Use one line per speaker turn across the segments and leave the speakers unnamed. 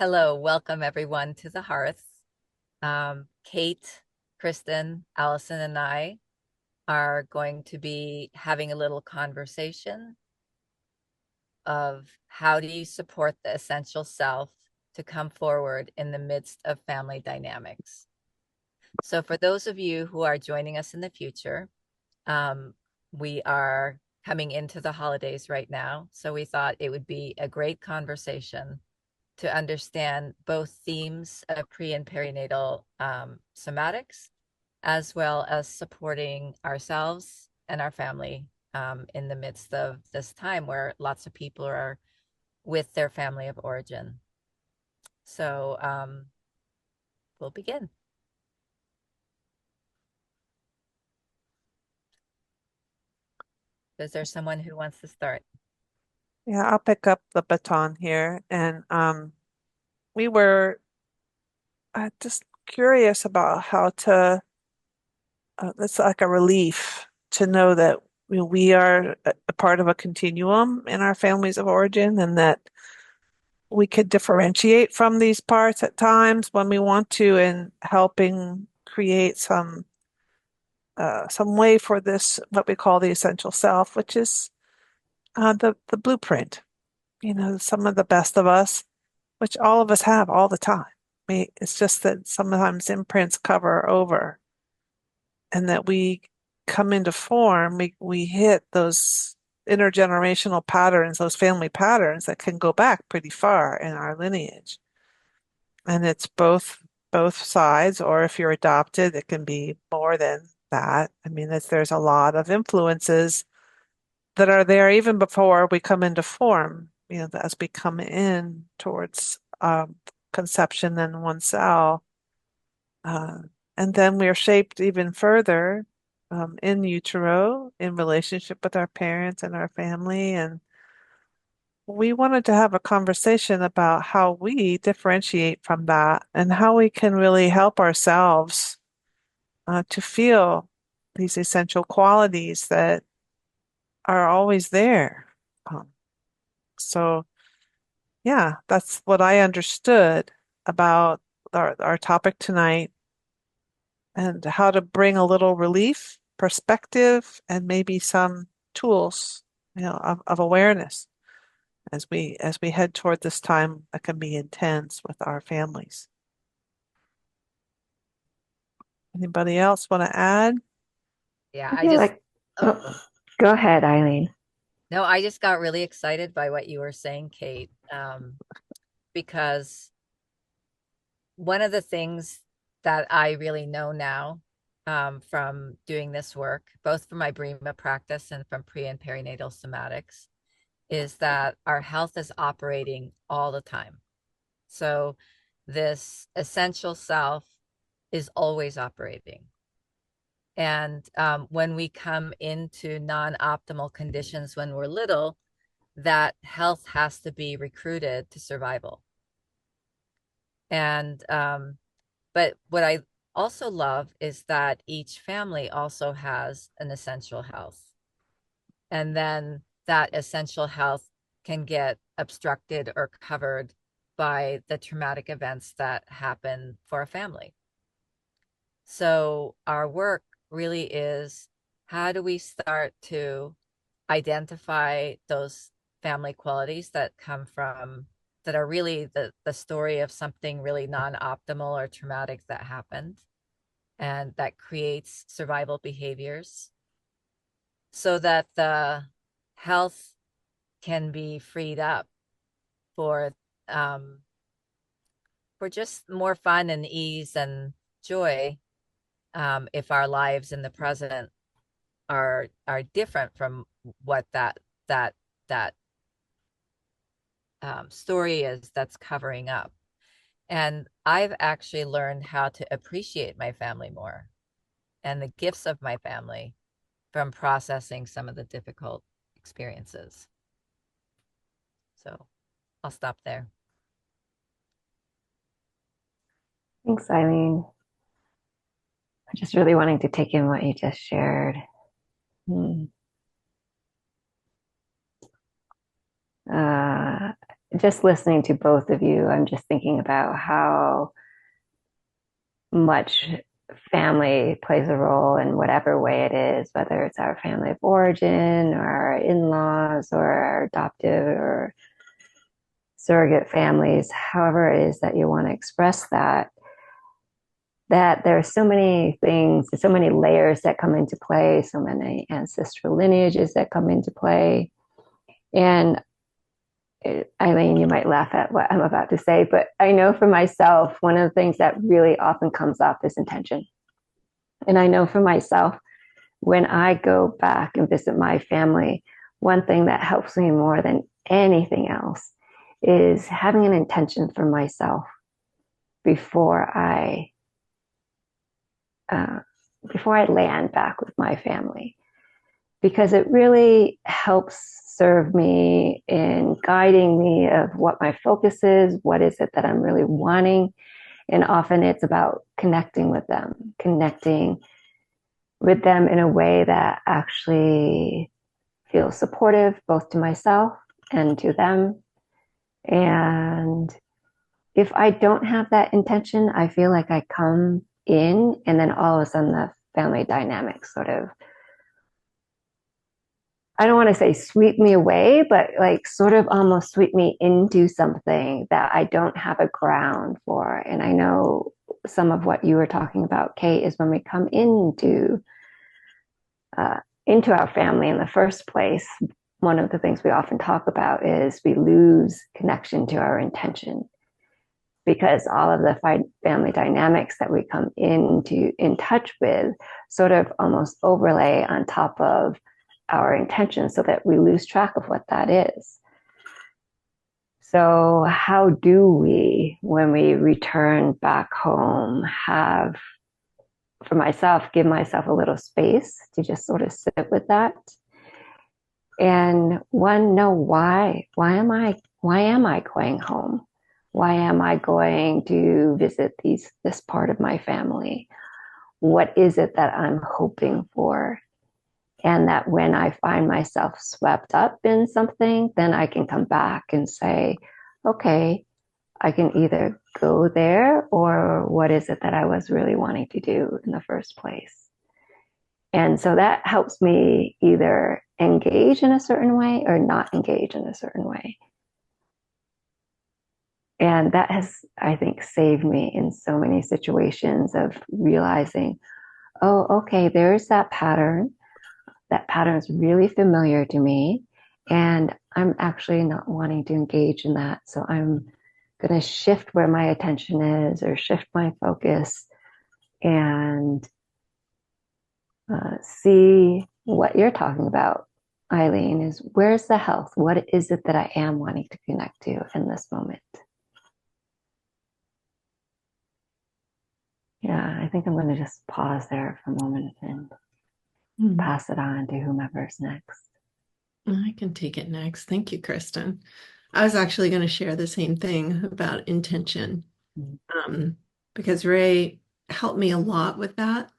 Hello, welcome everyone to the Hearth. Kate, Kristin, Allison, and I are going to be having a little conversation of how do you support the essential self to come forward in the midst of family dynamics. So, for those of you who are joining us in the future, um, we are coming into the holidays right now. So, we thought it would be a great conversation to understand both themes of pre and perinatal somatics, as well as supporting ourselves and our family in the midst of this time where lots of people are with their family of origin. So we'll begin. Is there someone who wants to start?
Yeah, I'll pick up the baton here. And we were just curious about how to, it's like a relief to know that we are a part of a continuum in our families of origin and that we could differentiate from these parts at times when we want to, in helping create some way for this, what we call the essential self, which is the blueprint. Some of the best of us, which all of us have all the time. It's just that sometimes imprints cover over, and that we come into form, we hit those intergenerational patterns, those family patterns that can go back pretty far in our lineage. And it's both sides, or if you're adopted, it can be more than that. I mean, there's a lot of influences that are there even before we come into form, as we come in towards conception and one cell. Uh, and then we're shaped even further in utero, in relationship with our parents and our family. And we wanted to have a conversation about how we differentiate from that and how we can really help ourselves to feel these essential qualities that are always there. Um, so, yeah, that's what I understood about our topic tonight, and how to bring a little relief, perspective, and maybe some tools, of awareness as we head toward this time that can be intense with our families. Anybody else want to add?
Yeah,
I
I
feel
just,
like,
oh,
oh, go ahead, Eileen.
no, I just got really excited by what you were saying, Kate, because one of the things that I really know now from doing this work, both from my Brema practice and from pre and perinatal somatics, is that our health is operating all the time. So this essential self is always operating. And when we come into non-optimal conditions when we're little, that health has to be recruited to survival. And but what I also love is that each family also has an essential health. And then that essential health can get obstructed or covered by the traumatic events that happen for a family. So our work really is, how do we start to identify those family qualities that come from, that are really the story of something really non-optimal or traumatic that happened and that creates survival behaviors, so that the health can be freed up for um, for just more fun and ease and joy, if our lives in the present are different from what that that story is that's covering up. And I've actually learned how to appreciate my family more and the gifts of my family from processing some of the difficult experiences. So I'll stop there.
Thanks, Eileen. I'm just really wanting to take in what you just shared. Hmm. Uh, just listening to both of you, I'm just thinking about how much family plays a role in whatever way it is, whether it's our family of origin or our in-laws or our adoptive or surrogate families, however it is that you want to express that, that there are so many things, so many layers that come into play, so many ancestral lineages that come into play. And Eileen, you might laugh at what I'm about to say, but I know for myself, one of the things that really often comes up is intention. And I know for myself, when I go back and visit my family, one thing that helps me more than anything else is having an intention for myself before I land back with my family, because it really helps serve me in guiding me of what my focus is, what is it that I'm really wanting. And often it's about connecting with them in a way that actually feels supportive both to myself and to them. And if I don't have that intention, I feel like I come in and then all of a sudden the family dynamics sort of, I don't want to say sweep me away, but like sort of almost sweep me into something that I don't have a ground for. And I know some of what you were talking about, Kate, is when we come into our family in the first place, one of the things we often talk about is we lose connection to our intention, because all of the family dynamics that we come in touch with sort of almost overlay on top of our intention, so that we lose track of what that is. So how do we, when we return back home, have, for myself, give myself a little space to just sort of sit with that? And one, know why am I going home? Why am I going to visit this part of my family? What is it that I'm hoping for? And that when I find myself swept up in something, then I can come back and say, okay, I can either go there, or what is it that I was really wanting to do in the first place? And so that helps me either engage in a certain way or not engage in a certain way. And that has, I think, saved me in so many situations of realizing, oh, okay, there's that pattern. That pattern is really familiar to me, and I'm actually not wanting to engage in that. So I'm going to shift where my attention is, or shift my focus, and see what you're talking about, Eileen, is where's the health? What is it that I am wanting to connect to in this moment? Yeah, I think I'm going to just pause there for a moment and pass it on to whomever's next.
I can take it next. Thank you, Kristin. I was actually going to share the same thing about intention, because Ray helped me a lot with that,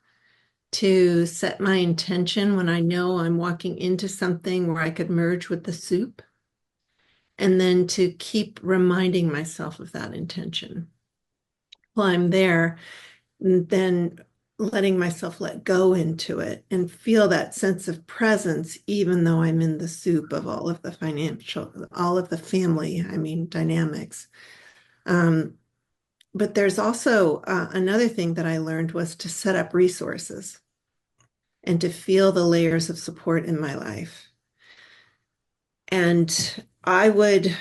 to set my intention when I know I'm walking into something where I could merge with the soup, and then to keep reminding myself of that intention while I'm there, and then letting myself let go into it and feel that sense of presence, even though I'm in the soup of all of the family, dynamics. But there's also another thing that I learned, was to set up resources and to feel the layers of support in my life. And I would,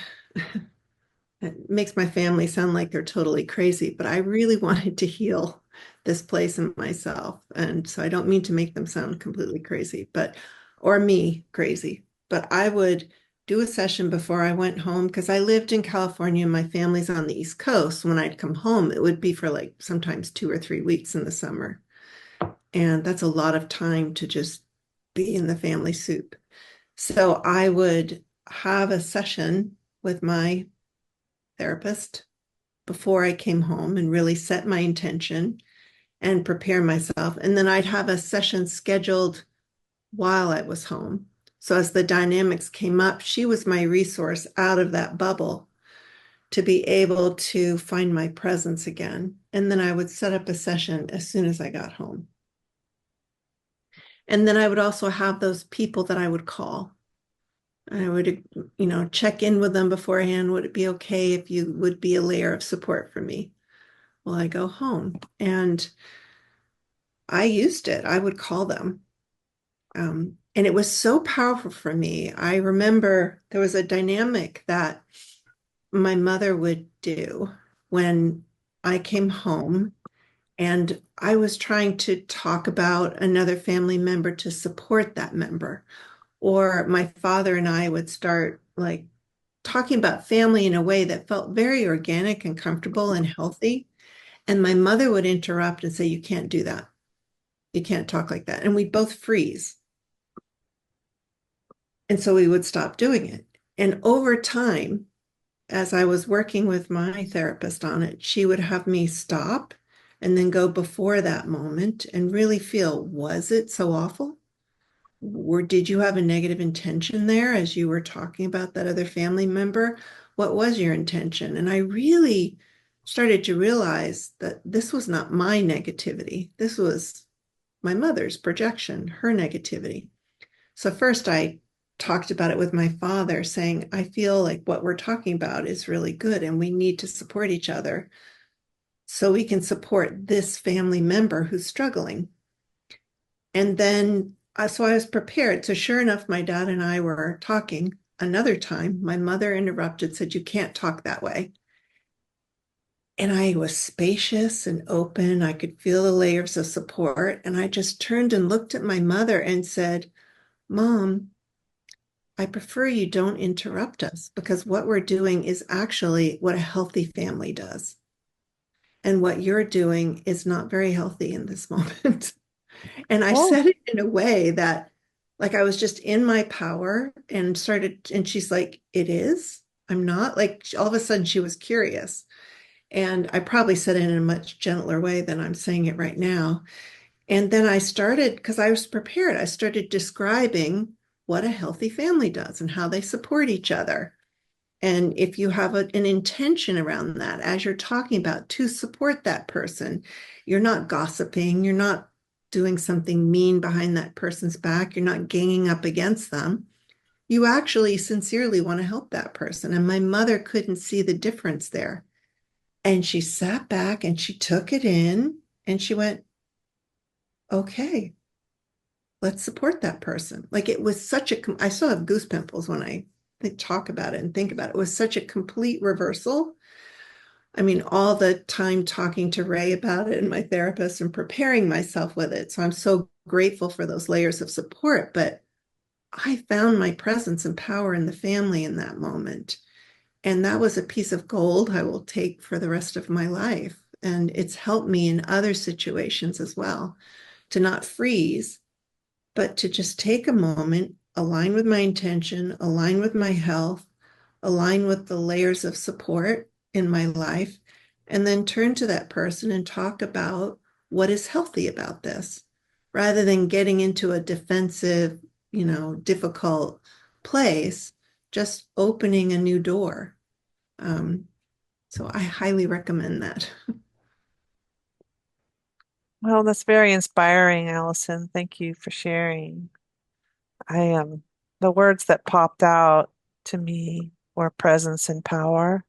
it makes my family sound like they're totally crazy, but I really wanted to heal this place in myself. And so I don't mean to make them sound completely crazy, or me crazy, but I would do a session before I went home, because I lived in California and my family's on the East Coast. When I'd come home, it would be for like sometimes 2 or 3 weeks in the summer. And that's a lot of time to just be in the family soup. So I would have a session with my therapist before I came home and really set my intention and prepare myself. And then I'd have a session scheduled while I was home. So as the dynamics came up, she was my resource out of that bubble to be able to find my presence again. And then I would set up a session as soon as I got home. And then I would also have those people that I would call. I would, check in with them beforehand. Would it be okay if you would be a layer of support for me while I go home? And I used it. I would call them. And it was so powerful for me. I remember there was a dynamic that my mother would do when I came home and I was trying to talk about another family member to support that member. Or my father and I would start like talking about family in a way that felt very organic and comfortable and healthy. And my mother would interrupt and say, "You can't do that. You can't talk like that." And we'd both freeze. And so we would stop doing it. And over time, as I was working with my therapist on it, she would have me stop and then go before that moment and really feel, was it so awful? Or did you have a negative intention there as you were talking about that other family member? What was your intention? And I really started to realize that this was not my negativity. This was my mother's projection, her negativity. So first I talked about it with my father, saying, I feel like what we're talking about is really good and we need to support each other so we can support this family member who's struggling. And then, so I was prepared. So sure enough, my dad and I were talking another time. My mother interrupted, said, "You can't talk that way." And I was spacious and open. I could feel the layers of support. And I just turned and looked at my mother and said, "Mom, I prefer you don't interrupt us because what we're doing is actually what a healthy family does. And what you're doing is not very healthy in this moment." And I
Oh,
said it in a way that, like, I was just in my power and started, and she's like, "It is? I'm not?" Like, all of a sudden she was curious. And I probably said it in a much gentler way than I'm saying it right now. And then I started, because I was prepared, I started describing what a healthy family does and how they support each other. And if you have an intention around that, as you're talking about to support that person, you're not gossiping, you're not doing something mean behind that person's back, you're not ganging up against them. You actually sincerely want to help that person. And my mother couldn't see the difference there. And she sat back and she took it in and she went, "Okay, let's support that person." Like, it was such I still have goose pimples when I talk about it and think about it. It was such a complete reversal. I mean, all the time talking to Ray about it and my therapist and preparing myself with it. So I'm so grateful for those layers of support. But I found my presence and power in the family in that moment. And that was a piece of gold I will take for the rest of my life. And it's helped me in other situations as well to not freeze, but to just take a moment, align with my intention, align with my health, align with the layers of support in my life, and then turn to that person and talk about what is healthy about this rather than getting into a defensive, difficult place, just opening a new door. So I highly recommend that.
well, that's very inspiring, Allison. Thank you for sharing. I the words that popped out to me were presence and power.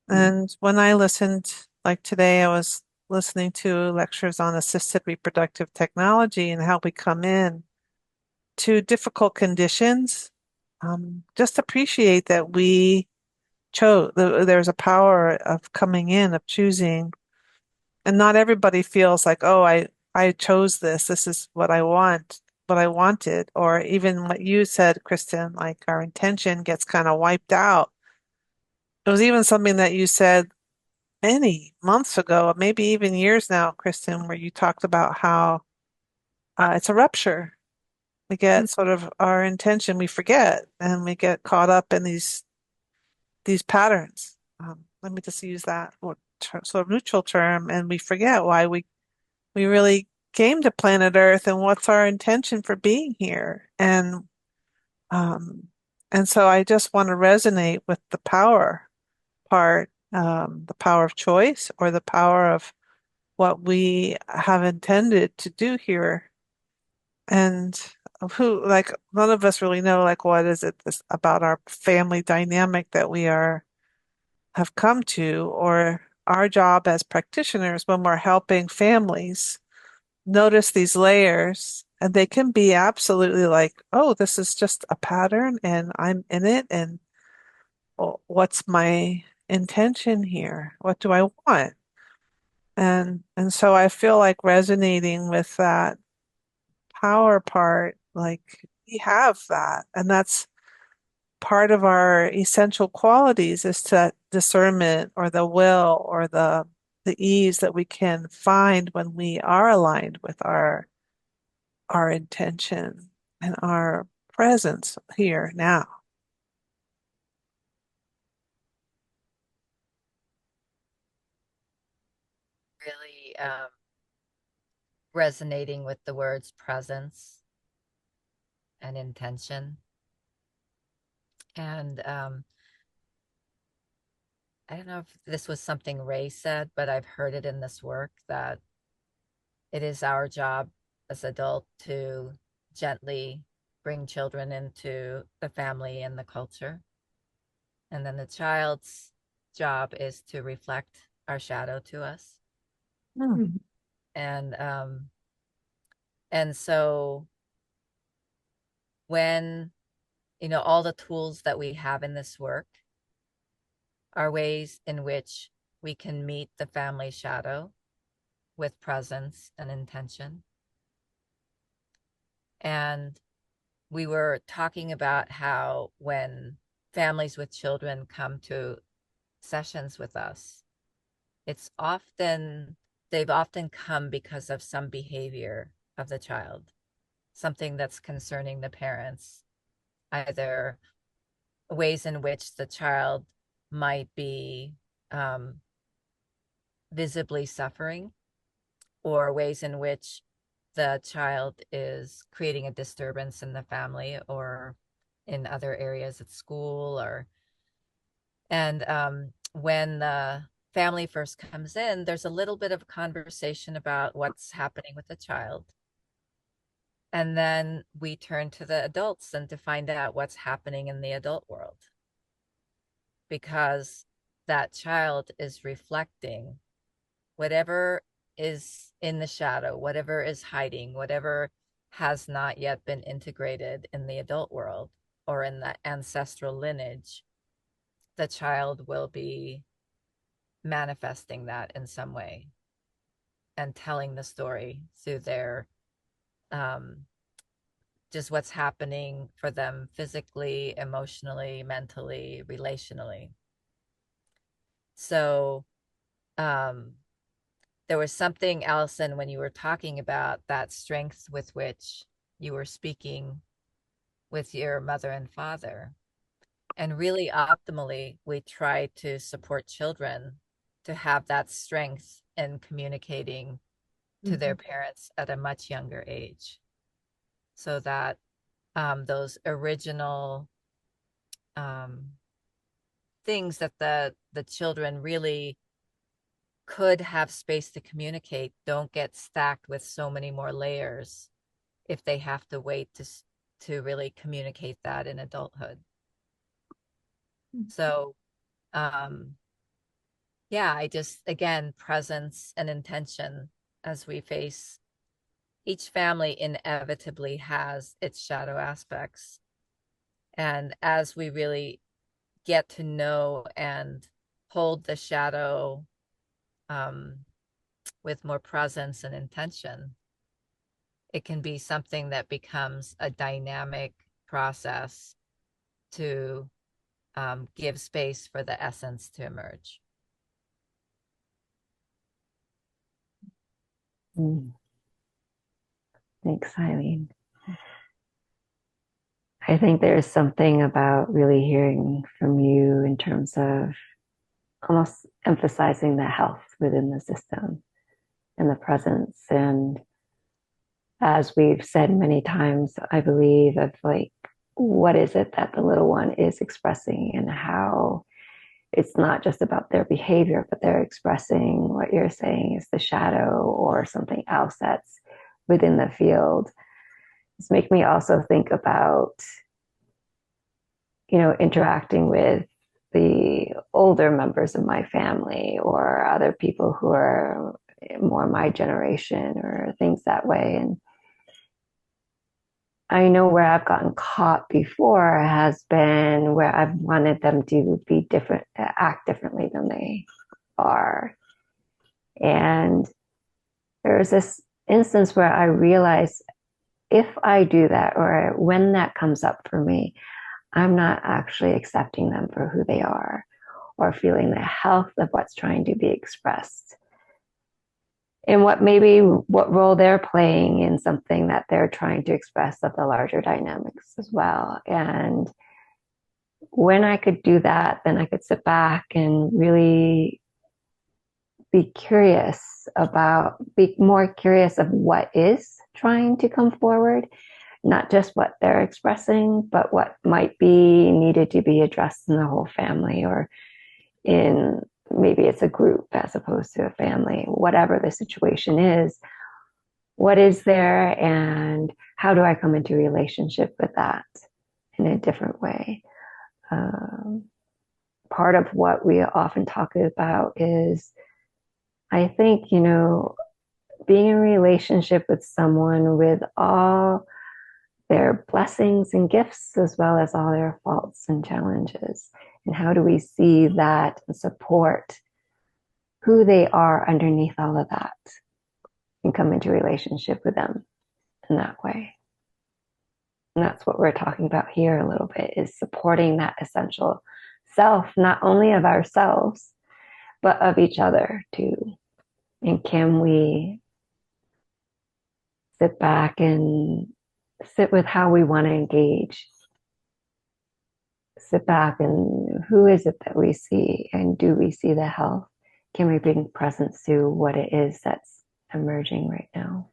And when I listened, like today, I was listening to lectures on assisted reproductive technology and how we come in to difficult conditions. Just appreciate that we chose, there's a power of coming in, of choosing. And not everybody feels like, oh, I chose this. This is what I want, what I wanted. Or even what you said, Kristin, like our intention gets kind of wiped out. It was even something that you said many months ago, maybe even years now, Kristin, where you talked about how it's a rupture. We get sort of our intention, we forget, and we get caught up in these patterns. Let me just use that sort of neutral term, and we forget why we really came to planet Earth and what's our intention for being here. Um, and so I just want to resonate with the power part, the power of choice or the power of what we have intended to do here. And like, none of us really know, like, what is it about our family dynamic that have come to, or our job as practitioners when we're helping families notice these layers. And they can be absolutely like, oh, this is just a pattern and I'm in it. And what's my intention here? What do I want? And so I feel like resonating with that power part, like we have that. And that's part of our essential qualities, is to discernment or the will or the ease that we can find when we are aligned with our intention and our presence here now.
Really resonating with the words presence and intention. And I don't know if this was something Ray said, but I've heard it in this work that it is our job as adults to gently bring children into the family and the culture. And then the child's job is to reflect our shadow to us.
Mm.
And and so when all the tools that we have in this work are ways in which we can meet the family shadow with presence and intention. And we were talking about how when families with children come to sessions with us, they've often come because of some behavior of the child, something that's concerning the parents, either ways in which the child might be visibly suffering, or ways in which the child is creating a disturbance in the family or in other areas at school. And when the family first comes in, there's a little bit of a conversation about what's happening with the child. And then we turn to the adults and to find out what's happening in the adult world, because that child is reflecting whatever is in the shadow, whatever is hiding, whatever has not yet been integrated in the adult world or in the ancestral lineage. The child will be manifesting that in some way and telling the story through their just what's happening for them physically, emotionally, mentally, relationally. So there was something, Allison, when you were talking about that strength with which you were speaking with your mother and father. And really optimally, we try to support children to have that strength in communicating to their parents at a much younger age, so that those original things that the children really could have space to communicate don't get stacked with so many more layers if they have to wait to really communicate that in adulthood. So yeah, I just, again, presence and intention as we face each family inevitably has its shadow aspects. And as we really get to know and hold the shadow with more presence and intention, it can be something that becomes a dynamic process to give space for the essence to emerge.
Thanks, Eileen. I think there's something about really hearing from you in terms of almost emphasizing the health within the system and the presence. And as we've said many times, I believe, of like, what is it that the little one is expressing, and how it's not just about their behavior, but they're expressing what you're saying is the shadow or something else that's within the field. It's make me also think about, interacting with the older members of my family or other people who are more my generation or things that way. And I know where I've gotten caught before has been where I've wanted them to be different, act differently than they are. And there's this instance where I realize if I do that, or when that comes up for me, I'm not actually accepting them for who they are or feeling the health of what's trying to be expressed and what role they're playing in something that they're trying to express of the larger dynamics as well. And when I could do that, then I could sit back and really be more curious of what is trying to come forward, not just what they're expressing, but what might be needed to be addressed in the whole family, or in maybe it's a group as opposed to a family, whatever the situation is. What is there, and how do I come into relationship with that in a different way? Part of what we often talk about is, I think, being in relationship with someone with all their blessings and gifts as well as all their faults and challenges. And how do we see that and support who they are underneath all of that and come into relationship with them in that way? And that's what we're talking about here a little bit, is supporting that essential self, not only of ourselves, but of each other too. And can we sit back and sit with how we want to engage? Sit back and who is it that we see? And do we see the health? Can we bring presence to what it is that's emerging right now?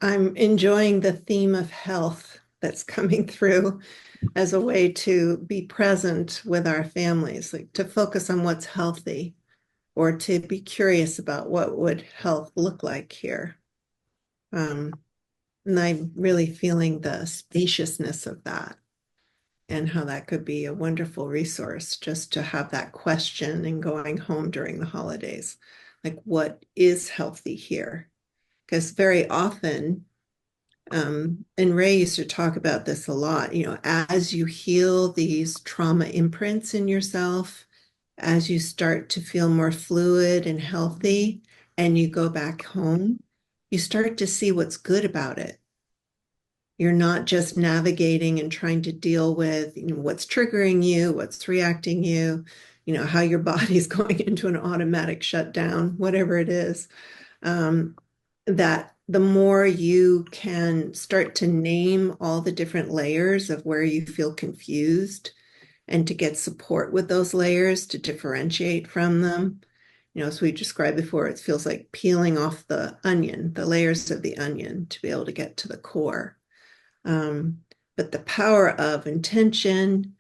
I'm enjoying the theme of health that's coming through as a way to be present with our families, like to focus on what's healthy, or to be curious about what would health look like here. And I'm really feeling the spaciousness of that and how that could be a wonderful resource just to have that question and going home during the holidays. Like, what is healthy here? Because very often, and Ray used to talk about this a lot, as you heal these trauma imprints in yourself, as you start to feel more fluid and healthy, and you go back home, you start to see what's good about it. You're not just navigating and trying to deal with what's triggering you, what's reacting you, how your body's going into an automatic shutdown, whatever it is. That the more you can start to name all the different layers of where you feel confused, and to get support with those layers to differentiate from them. As we described before, it feels like peeling off the onion, the layers of the onion, to be able to get to the core. But the power of intention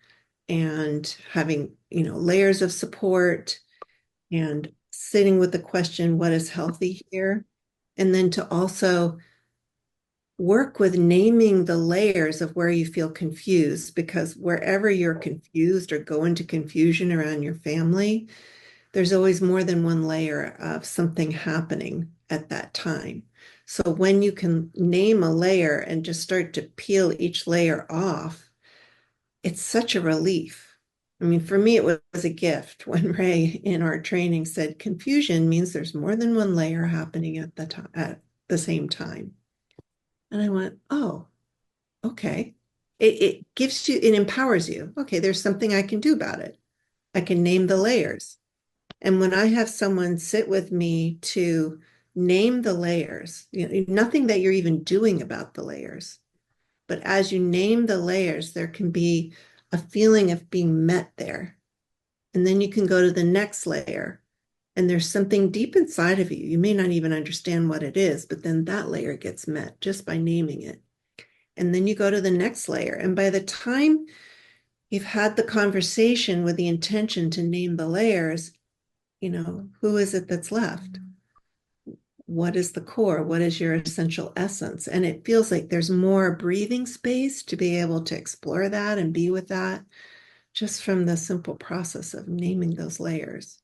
and having, layers of support and sitting with the question, what is healthy here? And then to also work with naming the layers of where you feel confused, because wherever you're confused or go into confusion around your family, there's always more than one layer of something happening at that time. So when you can name a layer and just start to peel each layer off, it's such a relief. I mean, for me, it was a gift when Ray in our training said confusion means there's more than one layer happening at the same time. And I went, oh, okay. It gives you, it empowers you. Okay, there's something I can do about it. I can name the layers. And when I have someone sit with me to name the layers, nothing that you're even doing about the layers, but as you name the layers, there can be a feeling of being met there. And then you can go to the next layer, and there's something deep inside of you. You may not even understand what it is, but then that layer gets met just by naming it. And then you go to the next layer. And by the time you've had the conversation with the intention to name the layers, who is it that's left? What is the core? What is your essential essence? And it feels like there's more breathing space to be able to explore that and be with that just from the simple process of naming those layers.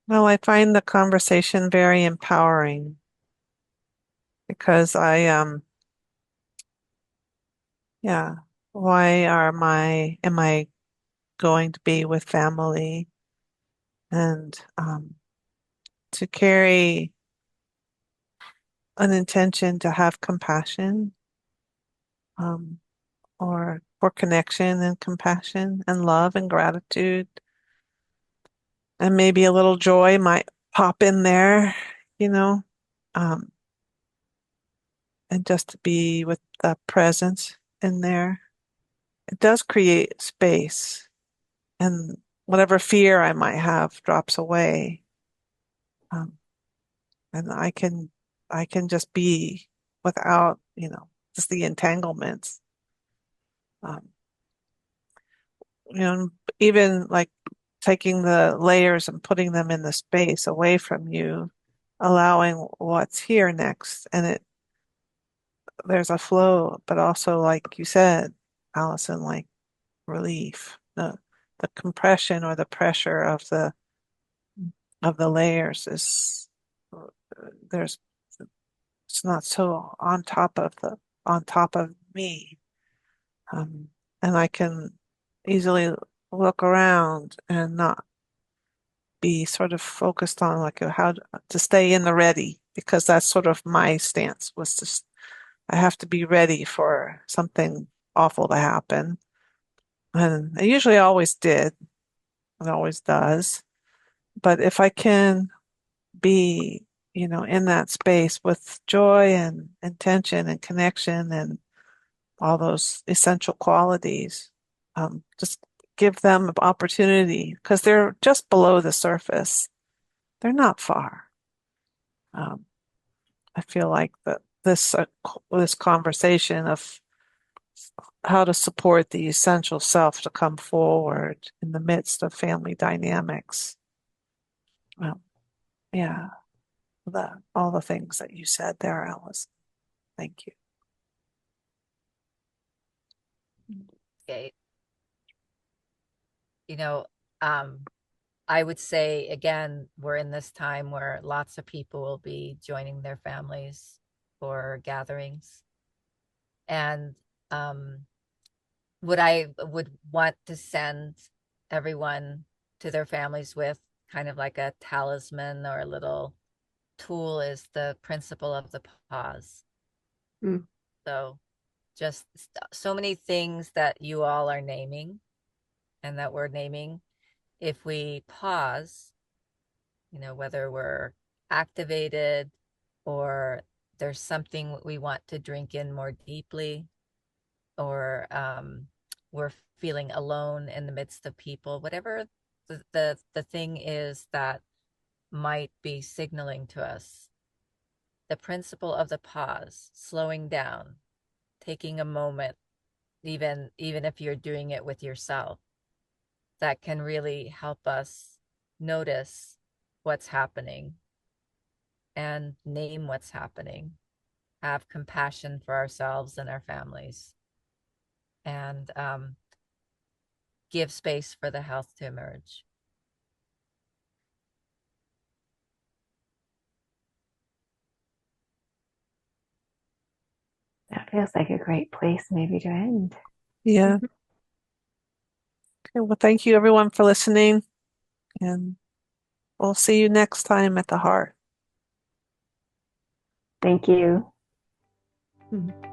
Well, I find the conversation very empowering because yeah, am I going to be with family and to carry an intention to have compassion um, or for connection and compassion and love and gratitude. And maybe a little joy might pop in there, you know, um, and just to be with the presence in there. It does create space, and whatever fear I might have drops away. Um, and I can just be without, just the entanglements. Um, even like taking the layers and putting them in the space away from you, allowing what's here next. And there's a flow, but also like you said, Allison, like relief, the compression or the pressure of the layers is there's it's not so on top of me. Um, and I can easily look around and not be sort of focused on like how to stay in the ready, because that's sort of my stance was just I have to be ready for something awful to happen. And it usually always did. It always does. But if I can be, in that space with joy and intention and connection and all those essential qualities, just give them opportunity because they're just below the surface. They're not far. Um, I feel like this conversation of how to support the essential self to come forward in the midst of family dynamics. Well, yeah, all the things that you said there, Alice. Thank you.
Okay. You know, um, I would say again, we're in this time where lots of people will be joining their families for gatherings. And what I would want to send everyone to their families with, kind of like a talisman or a little tool, is the principle of the pause.
Mm.
So just so many things that you all are naming and that we're naming. If we pause, whether we're activated or there's something we want to drink in more deeply, or we're feeling alone in the midst of people, whatever the thing is that might be signaling to us, the principle of the pause, slowing down, taking a moment, even if you're doing it with yourself, that can really help us notice what's happening and name what's happening, have compassion for ourselves and our families, and give space for the health to emerge.
That feels like a great place maybe to end.
Yeah. Okay, well, thank you everyone for listening, and we'll see you next time at the Hearth.
Thank you.
Mm.